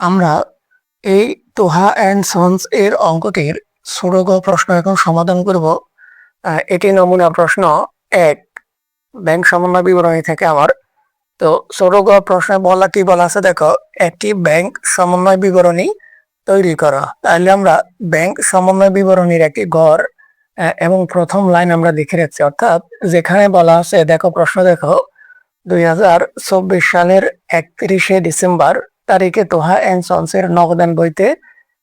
আমরা এই Toha and sons এর অঙ্কটির ছোট গ প্রশ্ন এখন সমাধান করব। এটি নমুনা প্রশ্ন 1, ব্যাংক সমন্বয় বিবরণী থেকে আমার। তো ছোট গ প্রশ্নে কি বলা আছে দেখো, একটি ব্যাংক সমন্বয় বিবরণী তৈরি করা। তাহলে আমরা ব্যাংক সমন্বয় বিবরণীর একটি ঘর এবং প্রথম লাইন আমরা লিখে রাখছি, অর্থাৎ যেখানে বলা আছে দেখো, প্রশ্ন দেখো, 2024 সালের 31শে ডিসেম্বর তারিখে তোহা অ্যান্ড সন্সের নগদান বইতে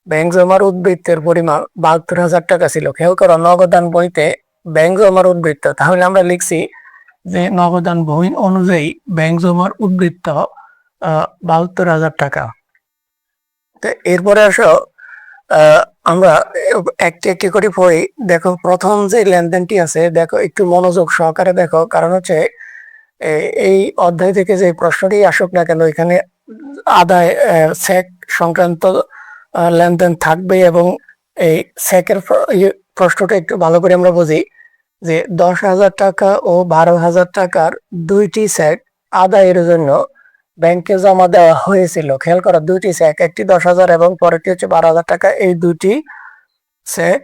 ব্যাংক জমার উদ্বৃত্তের পরিমাণ 72,000 টাকা ছিল। খেয়াল করো, নগদান বইতে ব্যাংক জমার উদ্বৃত্ত, তাহলে আমরা লিখছি যে নগদান বই অনুযায়ী ব্যাংক জমার উদ্বৃত্ত 72,000 টাকা। তো এরপরে আসো আমরা একটি একটি করে পড়ি। দেখো, প্রথম যে লেনদেনটি আছে দেখো, একটু মনোযোগ সহকারে দেখো, কারণ হচ্ছে এই অধ্যায় থেকে যে প্রশ্নটি আসুক না কেন, এখানে আদায় চেক সংক্রান্ত লেনদেন থাকবে এবং এই চেকের প্রশ্নটা একটু ভালো করে আমরা বুঝি যে 10,000 টাকা ও 12,000 টাকার দুইটি চেক আদায়ের জন্য ব্যাংকে জমা দেওয়া হয়েছিল। খেয়াল করো, দুইটি চেক, একটি 10,000 এবং পরেরটি হচ্ছে 12,000 টাকা। এই দুইটি চেক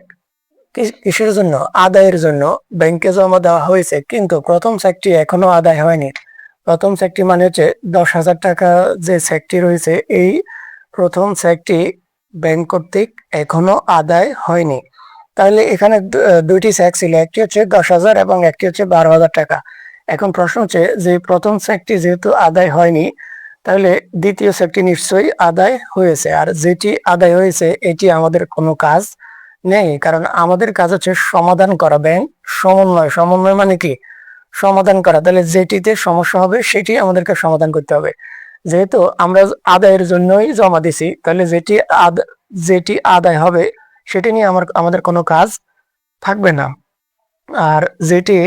কিসের জন্য? আদায়ের জন্য ব্যাংকে জমা দেওয়া হয়েছে, কিন্তু প্রথম চেকটি এখনো আদায় হয়নি। প্রথম চেকটি মানে হচ্ছে 10,000 টাকা যে চেকটি রয়েছে, এই প্রথম চেকটি ব্যাংক কর্তৃক এখনো আদায় হয়নি। তাহলে এখানে দুইটি চেক ছিল, একটি হচ্ছে 10,000 এবং একটি হচ্ছে 12,000 টাকা। এখন প্রশ্ন হচ্ছে যে প্রথম চেকটি যেহেতু আদায় হয়নি, তাহলে দ্বিতীয় চেকটি নিশ্চয়ই আদায় হয়েছে, আর যেটি আদায় হয়েছে এটি আমাদের কোনো কাজ নেই, কারণ আমাদের কাজ হচ্ছে সমাধান করা। ব্যাংক সমন্বয়, সমন্বয় মানে কি? সমাধান করা। তাহলে যেটিতে সমস্যা হবে সেটি আমাদেরকে সমাধান করতে হবে। যেহেতু আমরা আদায়ের জন্যই জমা দিছি, তাহলে যেটি আদায় হবে সেটি নিয়ে আমাদের কোনো কাজ থাকবে না। আর যেটি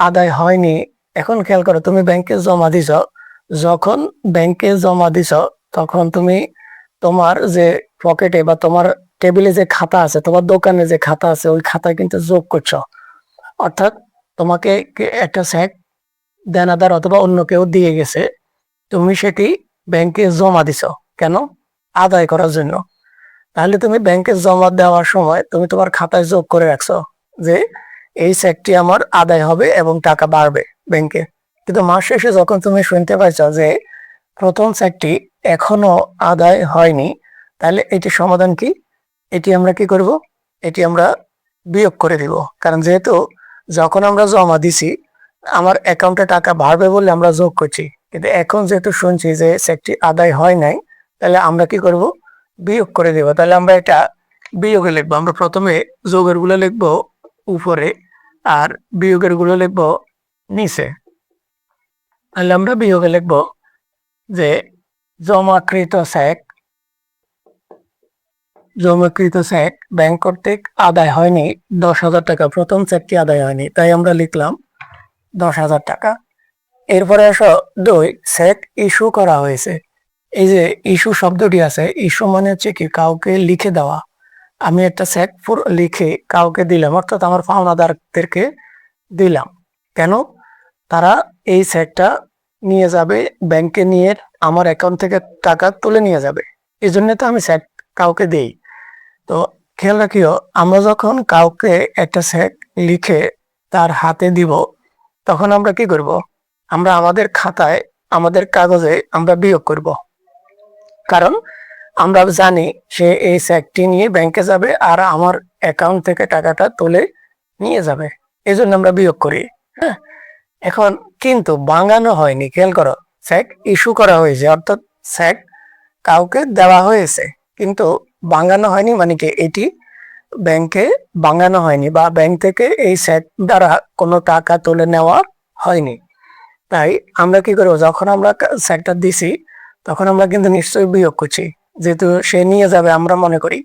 আদায় হয়নি, এখন খেয়াল করো, তুমি ব্যাংকে জমা দিছ, যখন ব্যাংকে জমা দিছ তখন তুমি তোমার যে পকেটে বা তোমার টেবিলে যে খাতা আছে, তোমার দোকানে যে খাতা আছে, ওই খাতায় কিন্তু যোগ করছো। অর্থাৎ তোমাকে একটা চেক দেনাদার অথবা অন্য কেউ দিয়ে গেছে, তুমি সেটি ব্যাংকে জমা দিছ। কেন? আদায় করার জন্য। তাহলে তুমি ব্যাংকে জমা দেওয়ার সময় তুমি তোমার খাতায় যোগ করে রাখছো যে এই চেকটি আমার আদায় হবে এবং টাকা বাড়বে ব্যাংকে। কিন্তু মাস শেষে যখন তুমি শুনতে পাইছো যে প্রথম চেকটি এখনো আদায় হয়নি, তাহলে এটি সমাধান কি? এটি আমরা কি করব? এটি আমরা বিয়োগ করে দিব। কারণ যেহেতু যখন আমরা জমা দিছি আমার অ্যাকাউন্টে টাকা বাড়বে বলে আমরা যোগ করছি, কিন্তু এখন যেহেতু শুনছি যে চেকটি আদায় হয় নাই, তাহলে আমরা কি করব? বিয়োগ করে দেব। তাহলে আমরা এটা বিয়োগে লিখবো। আমরা প্রথমে যোগের গুলো লিখবো উপরে আর বিয়োগের গুলো লিখবো নিচে। তাহলে আমরা বিয়োগে লিখবো যে জমাকৃত চেক ব্যাংক কর্তৃক আদায় হয়নি 10,000 টাকা। প্রথম চেকটি আদায় হয়নি, তাই আমরা লিখলাম 10,000 টাকা। এরপরে আসো 2, চেক ইস্যু করা হয়েছে। এই যে ইস্যু শব্দটি আছে, ইস্যু মানে হচ্ছে কি? কাউকে লিখে দেওয়া। আমি একটা চেক লিখে কাউকে দিলাম, অর্থাৎ আমার পাওনাদারদেরকে দিলাম। কেন? তারা এই চেকটা নিয়ে যাবে ব্যাংকে, নিয়ে আমার অ্যাকাউন্ট থেকে টাকা তুলে নিয়ে যাবে, এই জন্য তো আমি চেক কাউকে দেই। তো খেয়াল রাখিও, আমরা যখন কাউকে একটা চেক লিখে তার হাতে দিব, তখন আমরা কি করব? আমরা আমাদের খাতায়, আমাদের কাগজে আমরা বিয়োগ করব। কারণ আমরা জানি সে এই চেকটি নিয়ে ব্যাংকে যাবে আর আমার অ্যাকাউন্ট থেকে টাকাটা তুলে নিয়ে যাবে, এই জন্য আমরা বিয়োগ করি। হ্যাঁ, এখন কিন্তু বাঙানো হয়নি। খেয়াল করো, চেক ইস্যু করা হয়েছে, অর্থাৎ চেক কাউকে দেওয়া হয়েছে, কিন্তু বাঙানো হয়নি। মানে কি? এটি ব্যাংকে বাঙানো হয়নি বা ব্যাংক থেকে এই চেক দ্বারা কোনো টাকা তুলে নেওয়া হয়নি। তাই আমরা কি করবো? যখন আমরা চেকটা দিছি তখন আমরা কিন্তু নিশ্চয়ই বিয়োগ করছি, যেহেতু সে নিয়ে যাবে আমরা মনে করি।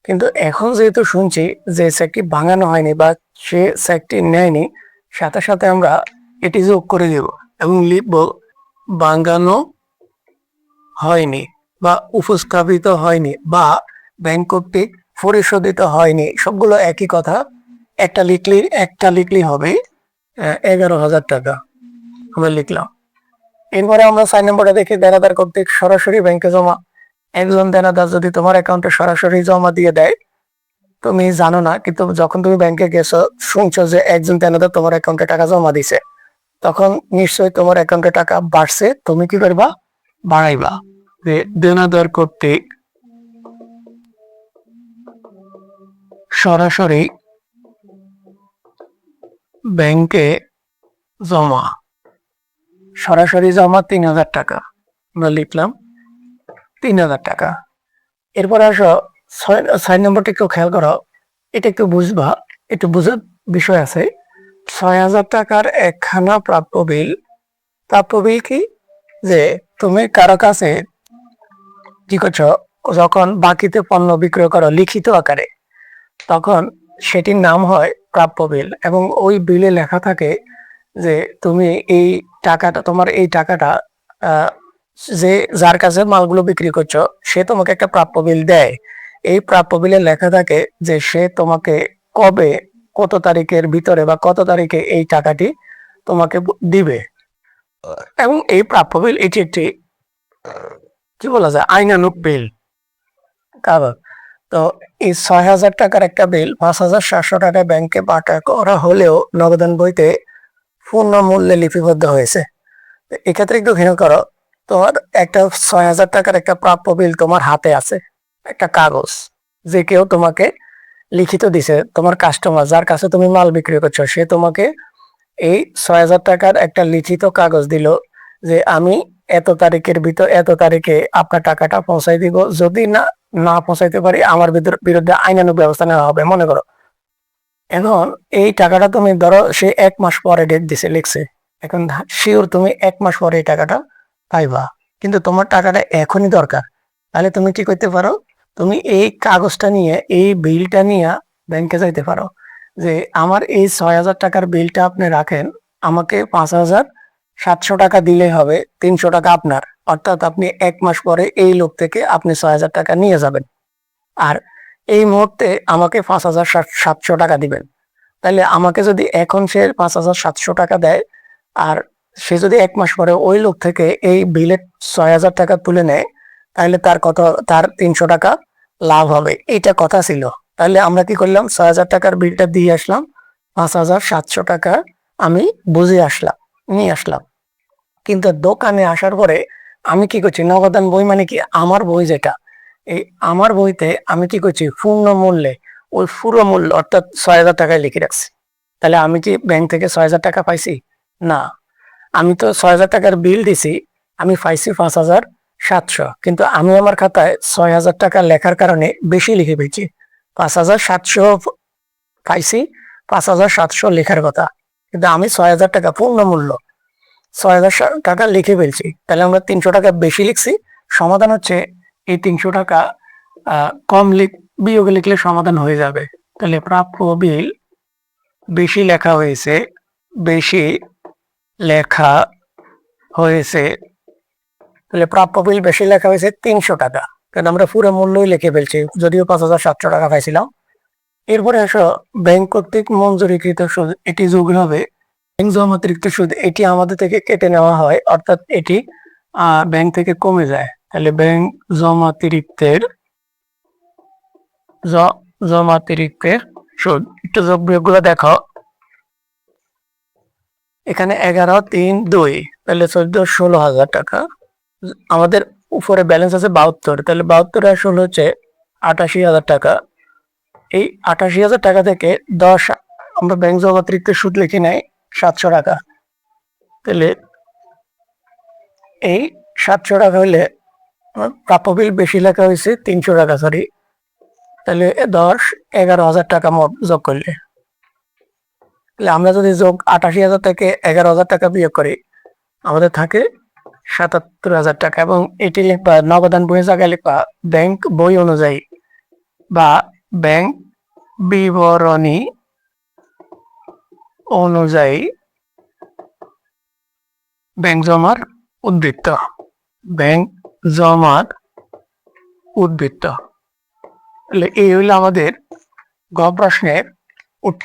কিন্তু এখন যেহেতু শুনছি যে চেকটি ভাঙানো হয়নি বা সে চেকটি নেয়নি, সাথে সাথে আমরা এটি যোগ করে দেব এবং লিখব ভাঙানো হয়নি বা উপস্থাপিত হয়নি বা ব্যাংক কর্তৃক পরিশোধিত হয়নি। সবগুলো একই কথা, একটা লিখলেই হবে 11,000 টাকা আমরা লিখলাম। এরপরে আমরা 4 নম্বরে দেখি দেনাদার কর্তৃক সরাসরি ব্যাংকে জমা। একজন দেনাদার যদি তোমার অ্যাকাউন্টে সরাসরি জমা দিয়ে দেয়, তুমি জানো না, কিন্তু যখন তুমি ব্যাংকে গেছো শুনছো যে একজন দেনাদার তোমার অ্যাকাউন্টে টাকা জমা দিছে, তখন নিশ্চয়ই তোমার অ্যাকাউন্টে টাকা বাড়ছে, তুমি কি করবা? বাড়াইবা। যে দেনাদার কর্তৃক সরাসরি ব্যাংকে জমা, সরাসরি জমা 3,000 টাকা, আমরা লিখলাম 3,000 টাকা। এরপর আসো 6 নম্বরটা একটু খেয়াল করো, এটা একটু বুঝবা, একটু বুঝার বিষয় আছে। 6,000 টাকার একখানা প্রাপ্য বিল। প্রাপ্য বিল কি? যে তুমি কারো কাছে কি করছো, যখন বাকিতে পণ্য বিক্রয় করো লিখিত আকারে, তখন সেটির নাম হয় প্রাপ্য বিল, এবং ওই বিলে লেখা থাকে যে তুমি এই টাকাটা, তোমার এই টাকাটা যে যার কাছে মালগুলো বিক্রি করছো সে তোমাকে একটা প্রাপ্য বিল দেয়। এই প্রাপ্য বিলে লেখা থাকে যে সে তোমাকে কবে, কত তারিখের ভিতরে বা কত তারিখে এই টাকাটি তোমাকে দিবে। এবং এই প্রাপ্য বিল এটি একটি কি বলা যায়, আইনানুগ বিল। কারণ তো এই 6,000 টাকার একটা বিল 5,700 টাকায় ব্যাংকে পাঠায় করা হলেও নগদান বইতে পূর্ণ মূল্যে লিপিবদ্ধ হয়েছে। এক্ষেত্রে একটু ঘৃণা করো, তোমার একটা 6,000 টাকার একটা প্রাপ্য বিল তোমার হাতে আছে, একটা কাগজ, যে কেউ তোমাকে লিখিত দিছে, তোমার কাস্টমার যার কাছে তুমি মাল বিক্রি করছো সে তোমাকে এই 6,000 টাকার একটা লিখিত কাগজ দিল যে আমি এত তারিখের ভিতর এত তারিখে আপনার টাকাটা পৌঁছাই দিব, যদি না না পৌঁছাইতে পারি আমার বিরুদ্ধে আইনানুগ ব্যবস্থা নেওয়া হবে, মনে করো। এখন এই টাকাটা তুমি ধরো সে 1 মাস পরে ডেট দিছে লিখছে, এখন শিওর তুমি 1 মাস পরে এই টাকাটা পাইবা, কিন্তু তোমার টাকাটা এখনই দরকার। তাহলে তুমি কি করতে পারো, তুমি এই কাগজটা নিয়ে, এই বিলটা নিয়ে ব্যাংকে যাইতে পারো যে আমার এই 6,000 টাকার বিলটা আপনি রাখেন, আমাকে 5,700 টাকা দিলেই হবে, 300 টাকা আপনার, অর্থাৎ আপনি 1 মাস পরে এই লোক থেকে আপনি 6,000 টাকা নিয়ে যাবেন, আর এই মুহূর্তে আমাকে 5,700 টাকা দিবেন। তাহলে আমাকে যদি এখন সে 5,700 টাকা দেয়, আর সে যদি 1 মাস পরে ওই লোক থেকে এই বিলের 6,000 টাকা তুলে নেয়, তাহলে তার 300 টাকা লাভ হবে, এটা কথা ছিল। তাহলে আমরা কি করলাম, 6,000 টাকার বিলটা দিয়ে আসলাম, 5,700 টাকা আমি বুঝে আসলাম, নিয়ে আসলাম। কিন্তু দোকানে আসার পরে আমি কি করছি, নগদান বই মানে কি, আমার বই যেটা, এই আমার বইতে আমি কি করছি, পূর্ণ মূল্যে ওই পুরো মূল্য অর্থাৎ 6,000 টাকায় লিখে রাখছি। তাহলে আমি কি ব্যাংক থেকে 6,000 টাকা পাইছি? না, আমি তো 6,000 টাকার বিল দিছি, আমি পাইছি 5,700, কিন্তু আমি আমার খাতায় 6,000 টাকা লেখার কারণে বেশি লিখে পেয়েছি। 5,700 পাইছি, 5,700 লেখার কথা, কিন্তু আমি 6,000 টাকা পূর্ণ মূল্য 6,000 টাকা লিখে ফেলছি। তাহলে আমরা 300 টাকা বেশি লিখছি। সমাধান হচ্ছে এই 300 টাকা বিয়োগে লিখলে সমাধান হয়ে যাবে। তাহলে প্রাপ্য বিল বেশি লেখা হয়েছে, বেশি লেখা হয়েছে, তাহলে প্রাপ্য বিল বেশি লেখা হয়েছে 300 টাকা, কারণ আমরা পুরো মূল্যই লিখে ফেলছি, যদিও 5,700 টাকা পাইছিলাম। এরপরে আসো ব্যাংক কর্তৃক মঞ্জুরিকৃত সুদ, এটি যোগ হবে ব্যাংক জমাতিরিক্ত সুদ, এটি আমাদের থেকে কেটে নেওয়া হয়, অর্থাৎ এটি ব্যাংক থেকে কমে যায়। তাহলে ব্যাংক জমাতিরিক্তের সুদ, একটু যোগ বিয়োগগুলো দেখো, এখানে 11, 3, 2, তাহলে 16,000 টাকা। আমাদের উপরে ব্যালেন্স আছে 72, তাহলে 72 আর 16 হচ্ছে 88,000 টাকা। এই 88,000 টাকা থেকে 10 আমরা ব্যাংক জমাতিরিক্ত সুদ লিখে নেই 700 টাকা। তাহলে এই 700 টাকা হলে প্রাপ্য বিল বেশি লেখা হয়েছে 300 টাকা, সরি, তাহলে 11,000 টাকা মোট যোগ করলে, তাহলে আমরা যদি যোগ 88,000 থেকে 11,000 টাকা বিয়োগ করি, আমাদের থাকে 77,000 টাকা। এবং এটি লিখবা নগদান বইয়ের জায়গায় লিখবা ব্যাংক বই অনুযায়ী বা ব্যাংক বিবরণী অনুযায়ী ব্যাংক জমার উদ্বৃত্ত, ব্যাংক জমার উদ্বৃত্ত। এই হইলো আমাদের গ প্রশ্নের উত্তর।